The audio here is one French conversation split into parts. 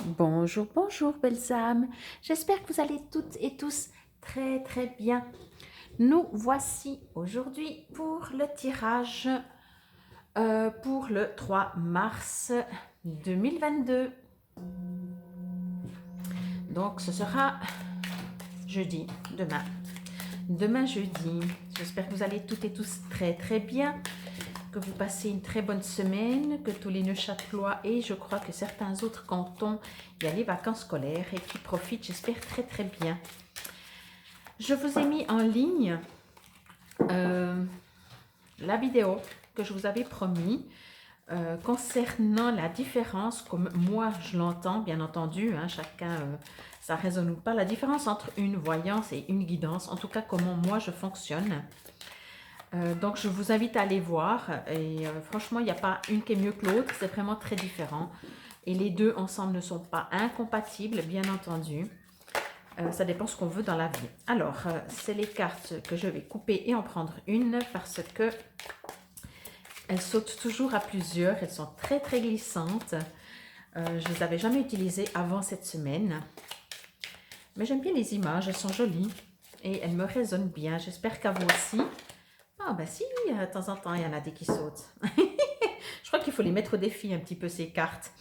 Bonjour, bonjour belles âmes. J'espère que vous allez toutes et tous très très bien. Nous voici aujourd'hui pour le tirage pour le 3 mars 2022. Donc ce sera jeudi, demain. Demain jeudi. J'espère que vous allez toutes et tous très très bien, que vous passez une très bonne semaine, que tous les Neuchâtelois et je crois que certains autres cantons, il y a les vacances scolaires et qui profitent, j'espère très très bien. Je vous ai mis en ligne la vidéo que je vous avais promis concernant la différence, comme moi je l'entends, bien entendu, hein, chacun, ça résonne ou pas, la différence entre une voyance et une guidance, en tout cas comment moi je fonctionne. Donc je vous invite à aller voir et franchement il n'y a pas une qui est mieux que l'autre, c'est vraiment très différent et les deux ensemble ne sont pas incompatibles, bien entendu. Ça dépend ce qu'on veut dans la vie. Alors, c'est les cartes que je vais couper et en prendre une parce que elles sautent toujours à plusieurs. Elles sont très très glissantes. Je ne les avais jamais utilisées avant cette semaine. Mais j'aime bien les images, elles sont jolies et elles me résonnent bien. J'espère qu'à vous aussi. Ah ben si, de temps en temps, il y en a des qui sautent. Je crois qu'il faut les mettre au défi un petit peu ces cartes.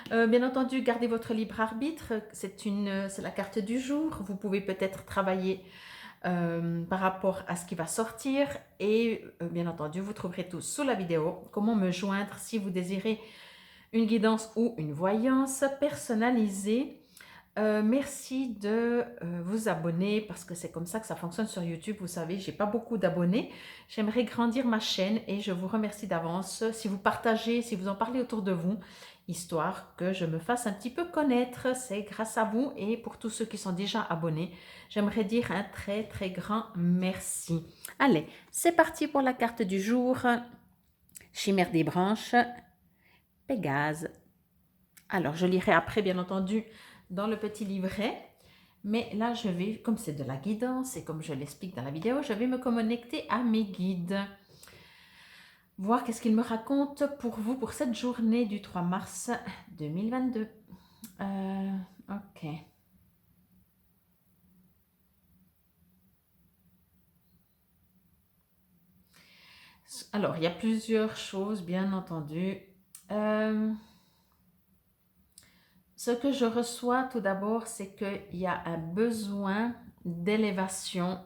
Bien entendu, gardez votre libre arbitre. C'est la carte du jour. Vous pouvez peut-être travailler par rapport à ce qui va sortir et bien entendu vous trouverez tout sous la vidéo comment me joindre si vous désirez une guidance ou une voyance personnalisée. Merci de vous abonner parce que c'est comme ça que ça fonctionne sur YouTube. Vous savez, j'ai pas beaucoup d'abonnés. J'aimerais grandir ma chaîne et je vous remercie d'avance si vous partagez, si vous en parlez autour de vous, histoire que je me fasse un petit peu connaître. C'est grâce à vous et pour tous ceux qui sont déjà abonnés, j'aimerais dire un très très grand merci. Allez, c'est parti pour la carte du jour. Chimère des branches, Pégase. Alors, je lirai après, bien entendu, dans le petit livret. Mais là, je vais, comme c'est de la guidance et comme je l'explique dans la vidéo, je vais me connecter à mes guides. Voir qu'est-ce qu'ils me racontent pour vous pour cette journée du 3 mars 2022. Ok. Alors, il y a plusieurs choses, bien entendu. Ce que je reçois tout d'abord, c'est qu'il y a un besoin d'élévation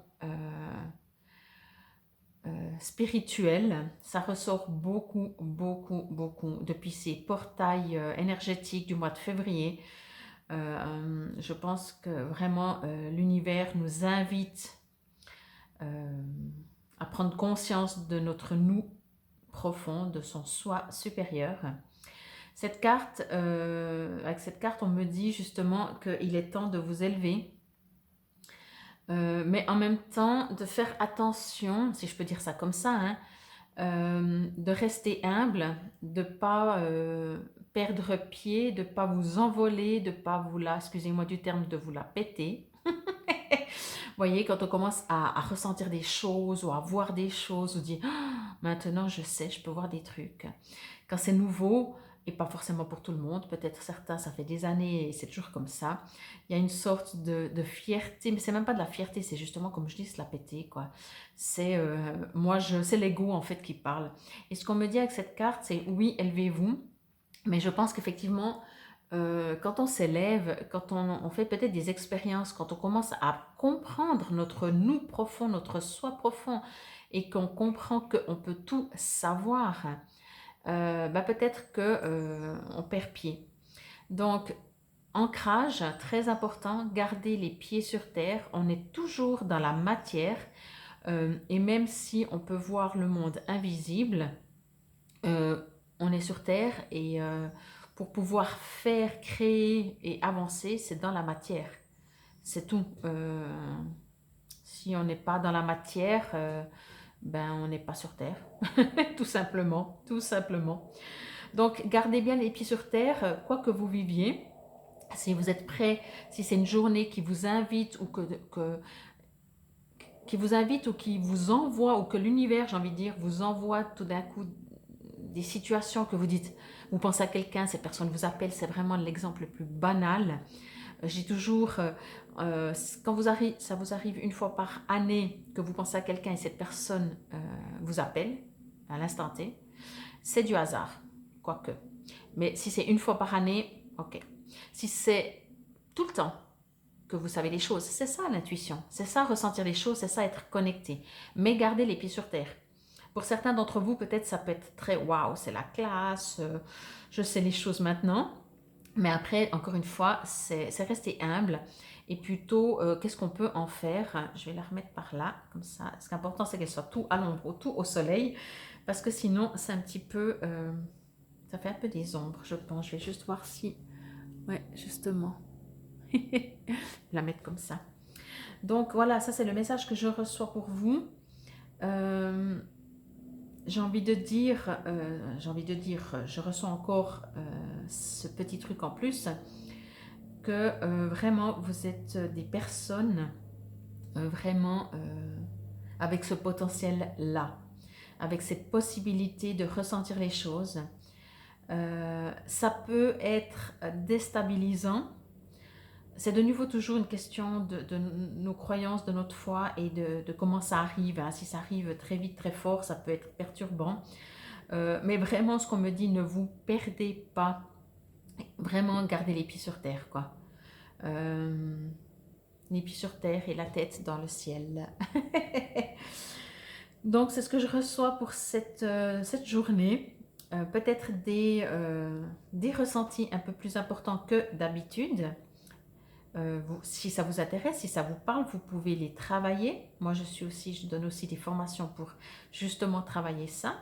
spirituelle. Ça ressort beaucoup, beaucoup, beaucoup depuis ces portails énergétiques du mois de février. Je pense que vraiment l'univers nous invite à prendre conscience de notre nous profond, de son soi supérieur. Cette carte, avec cette carte, on me dit justement qu'il est temps de vous élever, mais en même temps de faire attention, si je peux dire ça comme ça, hein, de rester humble, de ne pas perdre pied, de ne pas vous envoler, de ne pas vous la, excusez-moi du terme, de vous la péter. Vous voyez, quand on commence à ressentir des choses ou à voir des choses, ou dire ah, maintenant je sais, je peux voir des trucs. Quand c'est nouveau, et pas forcément pour tout le monde, peut-être certains, ça fait des années et c'est toujours comme ça, il y a une sorte de fierté, mais c'est même pas de la fierté, c'est justement, comme je dis, se la péter, quoi. C'est, c'est l'ego en fait qui parle. Et ce qu'on me dit avec cette carte, c'est oui, élevez-vous, mais je pense qu'effectivement, quand on s'élève, quand on fait peut-être des expériences, quand on commence à comprendre notre nous profond, notre soi profond, et qu'on comprend qu'on peut tout savoir, peut-être qu'on perd pied. Donc, ancrage, très important, garder les pieds sur terre. On est toujours dans la matière, et même si on peut voir le monde invisible, on est sur terre et pour pouvoir faire, créer et avancer, c'est dans la matière. C'est tout. Si on n'est pas dans la matière, on n'est pas sur terre. Tout simplement, tout simplement. Donc, gardez bien les pieds sur terre, quoi que vous viviez. Si vous êtes prêt, si c'est une journée qui vous invite ou qui vous invite ou qui vous envoie ou que l'univers, j'ai envie de dire, vous envoie tout d'un coup des situations que vous dites, vous pensez à quelqu'un, cette personne vous appelle, c'est vraiment l'exemple le plus banal. J'ai toujours, quand ça vous arrive une fois par année que vous pensez à quelqu'un et cette personne vous appelle à l'instant T, c'est du hasard, quoique. Mais si c'est une fois par année, ok. Si c'est tout le temps que vous savez les choses, c'est ça l'intuition, c'est ça ressentir les choses, c'est ça être connecté. Mais gardez les pieds sur terre. Pour certains d'entre vous, peut-être ça peut être très waouh, c'est la classe, je sais les choses maintenant. Mais après, encore une fois, c'est rester humble et plutôt, qu'est-ce qu'on peut en faire? Je vais la remettre par là, comme ça. Ce qui est important, c'est qu'elle soit tout à l'ombre ou tout au soleil, parce que sinon, c'est un petit peu, ça fait un peu des ombres, je pense. Je vais juste voir si, ouais, justement, la mettre comme ça. Donc voilà, ça c'est le message que je reçois pour vous. J'ai envie de dire, je reçois encore ce petit truc en plus, que vraiment vous êtes des personnes vraiment avec ce potentiel-là, avec cette possibilité de ressentir les choses. Ça peut être déstabilisant. C'est de nouveau toujours une question de nos croyances, de notre foi et de comment ça arrive. Hein. Si ça arrive très vite, très fort, ça peut être perturbant. Mais vraiment, ce qu'on me dit, ne vous perdez pas. Vraiment, gardez les pieds sur terre, quoi. Les pieds sur terre et la tête dans le ciel. Donc, c'est ce que je reçois pour cette journée. Peut-être des ressentis un peu plus importants que d'habitude. Si ça vous intéresse, si ça vous parle, vous pouvez les travailler. Moi, je donne aussi des formations pour justement travailler ça.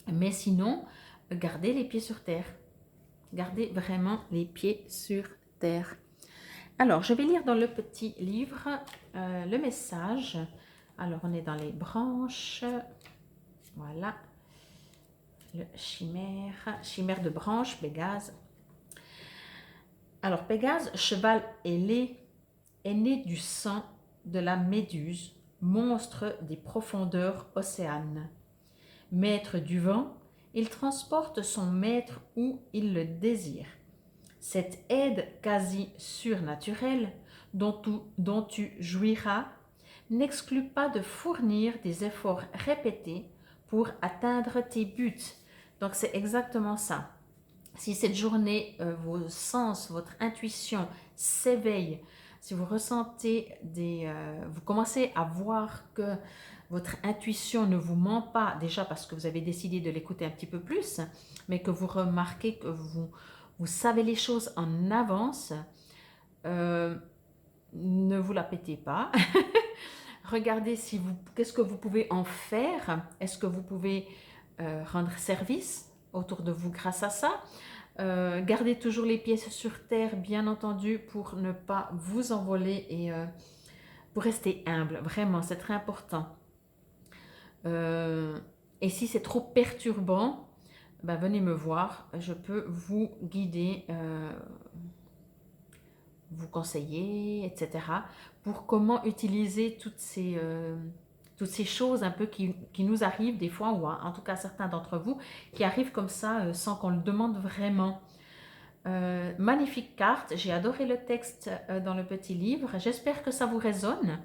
Mais sinon, gardez les pieds sur terre. Gardez vraiment les pieds sur terre. Alors, je vais lire dans le petit livre le message. Alors, on est dans les branches. Voilà. Le chimère de branche, Pégase. Alors, Pégase, cheval ailé, est né du sang de la méduse, monstre des profondeurs océanes. Maître du vent, il transporte son maître où il le désire. Cette aide quasi surnaturelle dont tu jouiras n'exclut pas de fournir des efforts répétés pour atteindre tes buts. Donc c'est exactement ça. Si cette journée, vos sens, votre intuition s'éveille, si vous ressentez vous commencez à voir que votre intuition ne vous ment pas, déjà parce que vous avez décidé de l'écouter un petit peu plus, mais que vous remarquez que vous savez les choses en avance, ne vous la pétez pas. Regardez qu'est-ce que vous pouvez en faire. Est-ce que vous pouvez rendre service autour de vous grâce à ça? Gardez toujours les pieds sur terre, bien entendu, pour ne pas vous envoler et pour rester humble. Vraiment, c'est très important. Et si c'est trop perturbant, ben venez me voir. Je peux vous guider, vous conseiller, etc. pour comment utiliser toutes ces choses un peu qui nous arrivent des fois, ou en tout cas certains d'entre vous, qui arrivent comme ça sans qu'on le demande vraiment. Magnifique carte, j'ai adoré le texte dans le petit livre, j'espère que ça vous résonne.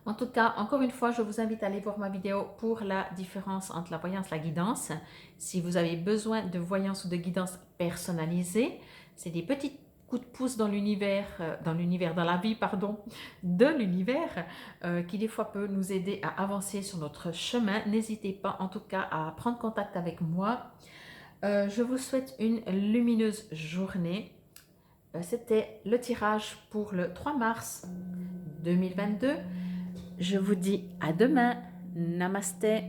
En tout cas, encore une fois, je vous invite à aller voir ma vidéo pour la différence entre la voyance et la guidance. Si vous avez besoin de voyance ou de guidance personnalisée, c'est des petits coups de pouce dans l'univers, dans la vie, pardon, de l'univers, qui des fois peut nous aider à avancer sur notre chemin. N'hésitez pas en tout cas à prendre contact avec moi. Je vous souhaite une lumineuse journée. C'était le tirage pour le 3 mars 2022. Je vous dis à demain. Namasté.